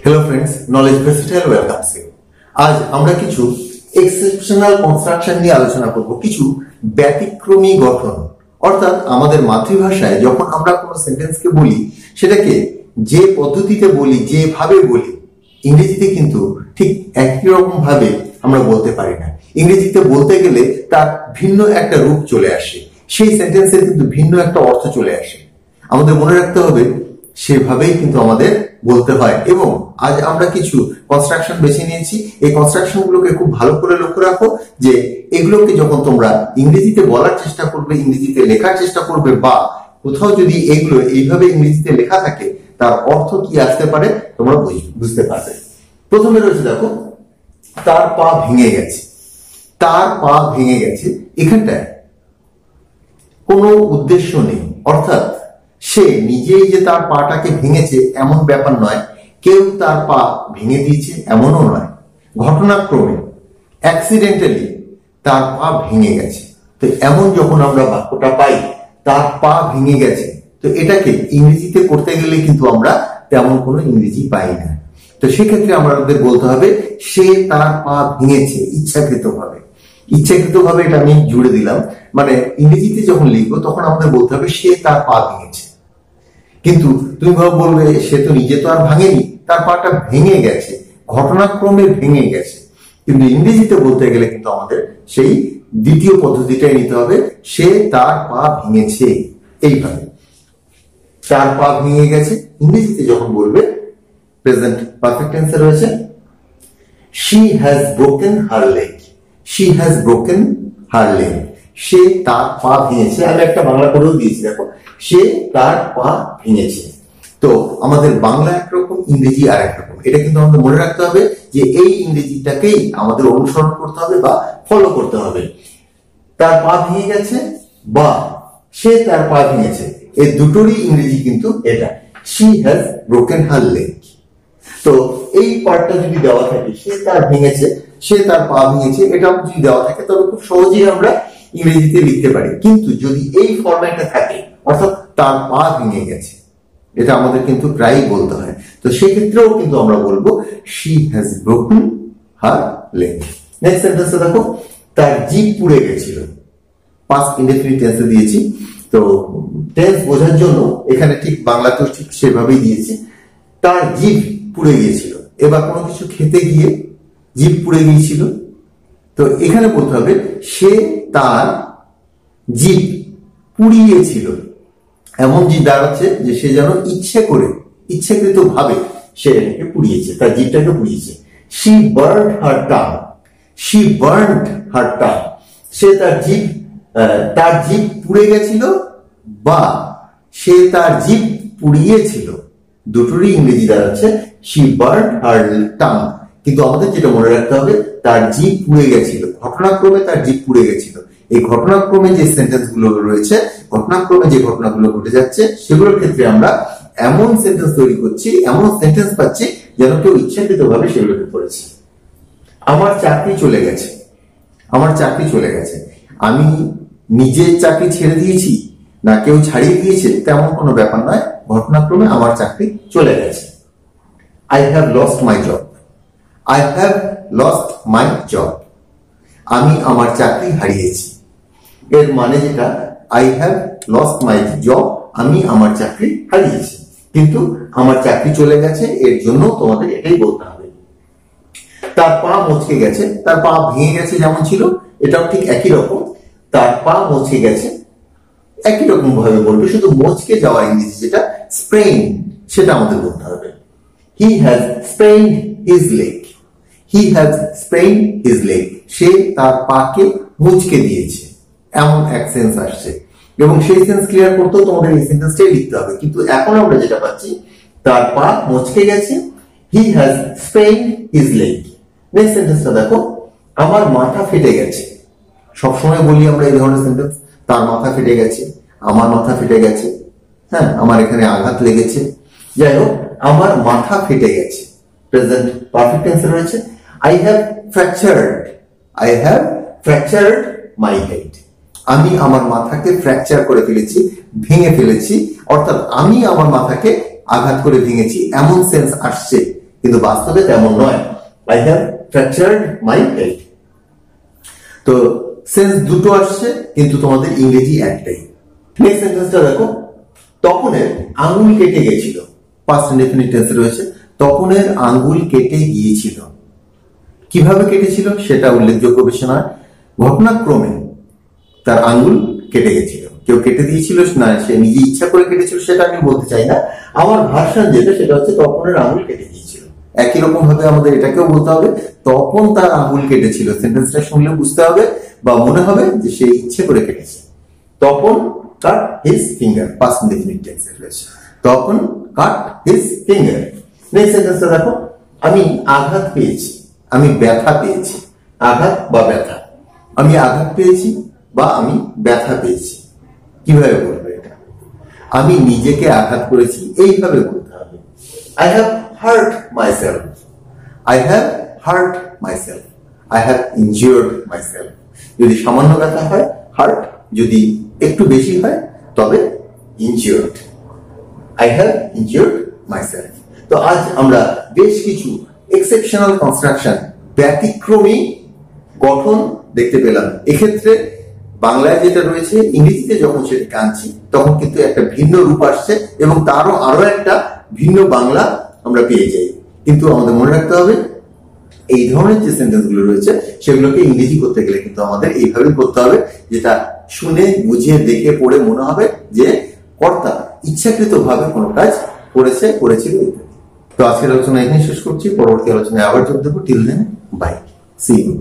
Hello friends, knowledge versatile welcomes you. আজ আমরা কিছু এক্সেপশনাল কনস্ট্রাকশন নিয়ে আলোচনা করব, কিছু ব্যতিক্রমী গঠন। অর্থাৎ আমাদের মাতৃভাষায় যখন আমরা কোনো সেন্টেন্সকে বলি, সেটাকে যে পদ্ধতিতে বলি, যেভাবে বলি, ইংরেজিতে কিন্তু ঠিক একই রকম ভাবে আমরা বলতে পারি না। ইংরেজিতে বলতে গেলে তার ভিন্ন একটা রূপ চলে আসে, সেই সেন্টেন্সের কিন্তু ভিন্ন একটা অর্থ চলে আসে। আমাদের মনে রাখতে হবে সেভাবেই কিন্তু আমাদের বলতে হয়। এবং আজ আমরা কিছু কনস্ট্রাকশন বেছে নিয়েছি। এই কনস্ট্রাকশন গুলোকে খুব ভালো করে লক্ষ্য রাখো, যে এগুলোকে যখন তোমরা ইংরেজিতে বলার চেষ্টা করবে, ইংরেজিতে লেখার চেষ্টা করবে, বা কোথাও যদি এগুলো এইভাবে ইংরেজিতে লেখা থাকে, তার অর্থ কি আসতে পারে তোমরা বুঝতে পারবে। প্রথমে রয়েছে, দেখো, তার পা ভেঙে গেছে। তার পা ভেঙে গেছে, এখানটায় কোনো উদ্দেশ্য নেই। অর্থাৎ সে নিজেই যে তার পাটাকে ভেঙেছে এমন ব্যাপার নয়, কেউ তার পা ভেঙে দিয়েছে এমনও নয়। ঘটনাক্রমে, অ্যাক্সিডেন্টালি তার পা ভেঙে গেছে। তো এমন যখন আমরা বাক্যটা পাই, তার পা ভেঙে গেছে, তো এটাকে ইংরেজিতে করতে গেলে কিন্তু আমরা তেমন কোনো ইংরেজি পাই না। তো সেক্ষেত্রে আমাদের বলতে হবে সে তার পা ভেঙেছে ইচ্ছাকৃতভাবে। ইচ্ছাকৃতভাবে এটা আমি জুড়ে দিলাম, মানে ইংরেজিতে যখন লিখবো তখন আমাদের বলতে হবে সে তার পা ভেঙেছে। কিন্তু তুমি বলবে সে তো নিজে তো আর ভাঙেনি, তার পাটা ভেঙে গেছে, ঘটনাক্রমে ভেঙে গেছে। কিন্তু ইংরেজিতে বলতে গেলে কিন্তু আমাদের সেই দ্বিতীয় পদ্ধতিটাই নিতে হবে, সে তার পা ভেঙেছে। এইভাবে তার পা ভেঙে গেছে ইংরেজিতে যখন বলবে, প্রেজেন্ট পারফেক্ট টেন্সে রয়েছে she has broken her leg. she has broken her leg. সে তার পা ভেঙেছে। আমি একটা বাংলা করেও দিয়েছি, দেখো, সে তার পা ভেঙেছে। তো আমাদের বাংলা একরকম, ইংরেজি আর একরকম। এটা কিন্তু আমাদের মনে রাখতে হবে যে এই ইংরেজিটাকেই আমাদের অনুসরণ করতে হবে বা ফলো করতে হবে। তার পা ভেঙে গেছে বা সে তার পা ভেঙেছে, এই দুটোরই ইংরেজি কিন্তু এটা, she has broken her leg। তো এই পার্টটা যদি দেওয়া থাকে, সে তার ভেঙেছে, সে তার পা ভেঙেছে, এটাও যদি দেওয়া থাকে, তবে খুব সহজেই আমরা ইংরেজিতে লিখতে পারি। কিন্তু যদি এই ফরম্যাটে থাকে, অর্থাৎ তার পা ভেঙে গেছে, এটা আমাদের কিন্তু প্রায়ই বলতে হয়। তো সেক্ষেত্রেও কিন্তু আমরা বলবো she has broken her leg। Next সেন্টেন্সে দেখো, তার জিভ পুড়ে গেছিল। পাস্ট ইনডেফিনিট টেন্সে দিয়েছি, তো টেন্স বোঝার জন্য এখানে ঠিক বাংলাতেও ঠিক সেভাবেই দিয়েছি। তার জিভ পুড়ে গিয়েছিল। এবার কোনো কিছু খেতে গিয়ে জিভ পুড়ে গিয়েছিল, তো এখানে বলতে হবে সে তার জিভ পুড়িয়েছিল। এমন জিভ দাঁড়াচ্ছে যে সে যেন ইচ্ছে করে, ইচ্ছাকৃত ভাবে সে এটাকে পুড়িয়েছে, তার জিভটাকে পুড়িয়েছে। she burned her tongue. she burned her tongue. সে তার জিভ পুড়ে গেছিল বা সে তার জিভ পুড়িয়েছিল, দুটোরই ইংরেজি দাঁড়াচ্ছে she burned her tongue। কিন্তু আমাদের যেটা মনে রাখতে হবে, তার জিভ পুড়ে গেছিল, ঘটনাক্রমে তার জিভ পুড়ে গেছিল। এই ঘটনাক্রমে যে সেন্টেন্স গুলো রয়েছে, ঘটনাক্রমে যে ঘটনাগুলো ঘটে যাচ্ছে, সেগুলোর ক্ষেত্রে আমরা এমন সেন্টেন্স তৈরি করছি, এমন সেন্টেন্স পাচ্ছি যেন কেউ ইচ্ছাকৃত ভাবে সেগুলোকে করেছে। আমার চাকরি চলে গেছে। আমার চাকরি চলে গেছে, আমি নিজের চাকরি ছেড়ে দিয়েছি না কেউ ছাড়িয়ে দিয়েছে, তেমন কোনো ব্যাপার নয়। ঘটনাক্রমে আমার চাকরি চলে গেছে। I have lost my job. I have lost my job. আমি আমার চাকরি হারিয়েছি। এর মানে যেটা, I have lost my job, আমি আমার চাকরি হারিয়েছি। কিন্তু আমার চাকরি চলে গেছে, এর জন্য তোমাদের এটাই বলতে হবে। তার পা মচকে গেছে, তার পা ভেঙে গেছে যেমন ছিল, এটাও ঠিক একই রকম। তার পা মচকে গেছে, একই রকম ভাবে বলবে, শুধু মচকে যাওয়া ইংরেজি যেটা স্প্রেইন, সেটা আমাদের বলতে হবে। he has sprained his leg. he has sprained his leg. সে তার পাকে মুচকে দিয়েছে, এমন এক সেন্স আসছে। এবং সেই সেন্স ক্লিয়ার করতেও তোমাদের এই সেন্টেন্সটাই লিখতে হবে। কিন্তু এখন আমরা যেটা পাচ্ছি, তার পা মুচকে গেছে, he has sprained his leg। Next সেন্টেন্সটা দেখো, আমার মাথা ফেটে গেছে। সবসময় বলি আমরা এই ধরনের সেন্টেন্স, তার মাথা ফেটে গেছে, আমার মাথা ফেটে গেছে, হ্যাঁ, আমার এখানে আঘাত লেগেছে। যাই হোক, আমার মাথা ফেটে গেছে, প্রেজেন্ট পারফেক্ট টেন্সে রয়েছে। I have fractured. I have fractured my head. আমি আমার মাথাকে ফ্র্যাকচার করে ফেলেছি, ভেঙে ফেলেছি। অর্থাৎ আমি আমার মাথাকে আঘাত করে ভেঙেছি, এমন সেন্স আসছে। কিন্তু বাস্তবে তেমন নয়। I have fractured my head. তো সেন্স দুটো আসছে, কিন্তু তোমাদের ইংরেজি একটাই। নেক্সট সেন্টেন্সটা দেখো, তপনের আঙুল কেটে গেছিল। পাস্ট ইনডেফিনিট টেন্সে রয়েছে, তপনের আঙ্গুল কেটে গিয়েছিল। কিভাবে কেটেছিল সেটা উল্লেখযোগ্য বেশি নয়, ঘটনাক্রমে তার আঙ্গুল কেটে গেছিল। কেউ কেটে দিয়েছিল না, সে নিজে ইচ্ছা করে কেটেছিল সেটা আমি বলতে চাই না। আমার ভার্সন যেটা সেটা হচ্ছে তপনের আঙ্গুল কেটে গিয়েছিল। একই রকম ভাবে আমাদের এটাকেও বলতে হবে, তপন তার আঙ্গুল কেটেছিল। সেন্টেন্সটা শুনলে বুঝতে হবে বা মনে হবে যে সে ইচ্ছে করে কেটেছে। তপন কাট হিজ ফিঙ্গার, পাস্ট ইনডেফিনিট টেন্সে রয়েছে, তপন কাট হিজ ফিঙ্গার। নেক্সট সেন্টেন্সটা দেখো, আমি আঘাত পেয়েছি, আমি ব্যথা পেয়েছি। আঘাত বা ব্যথা, আমি আঘাত পেয়েছি বা আমি ব্যথা পেয়েছি। কিভাবে বলবে এটা? আমি নিজেকে আঘাত করেছি, এইভাবে বলতে হবে। I have heart myself, I have heart myself, I have injured myself. যদি সামান্য ব্যথা হয় হার্ট, যদি একটু বেশি হয় তবে injured. I have injured myself. তো আজ আমরা বেশ কিছু এক্সেপশনাল কনস্ট্রাকশন, ব্যতিক্রমী গঠন দেখতে পেলাম। এক্ষেত্রে বাংলায় যেটা রয়েছে, ইংরেজিতে যখন সেটাকে আনছি তখন কিন্তু একটা ভিন্ন রূপ আসছে এবং তারও আরো একটা ভিন্ন বাংলা আমরা পেয়ে যাই। কিন্তু আমাদের মনে রাখতে হবে, এই ধরনের যে সেন্টেন্স গুলো রয়েছে সেগুলোকে ইংরেজি করতে গেলে কিন্তু আমাদের এইভাবে করতে হবে, যেটা শুনে বুঝিয়ে দেখে পড়ে মনে হবে যে কর্তা ইচ্ছাকৃত ভাবে কোনো কাজ করেছিল। তো আজকের আলোচনা এখানে শেষ করছি, পরবর্তী আলোচনায় আবার যোগ দেবো। Till then, bye, see you.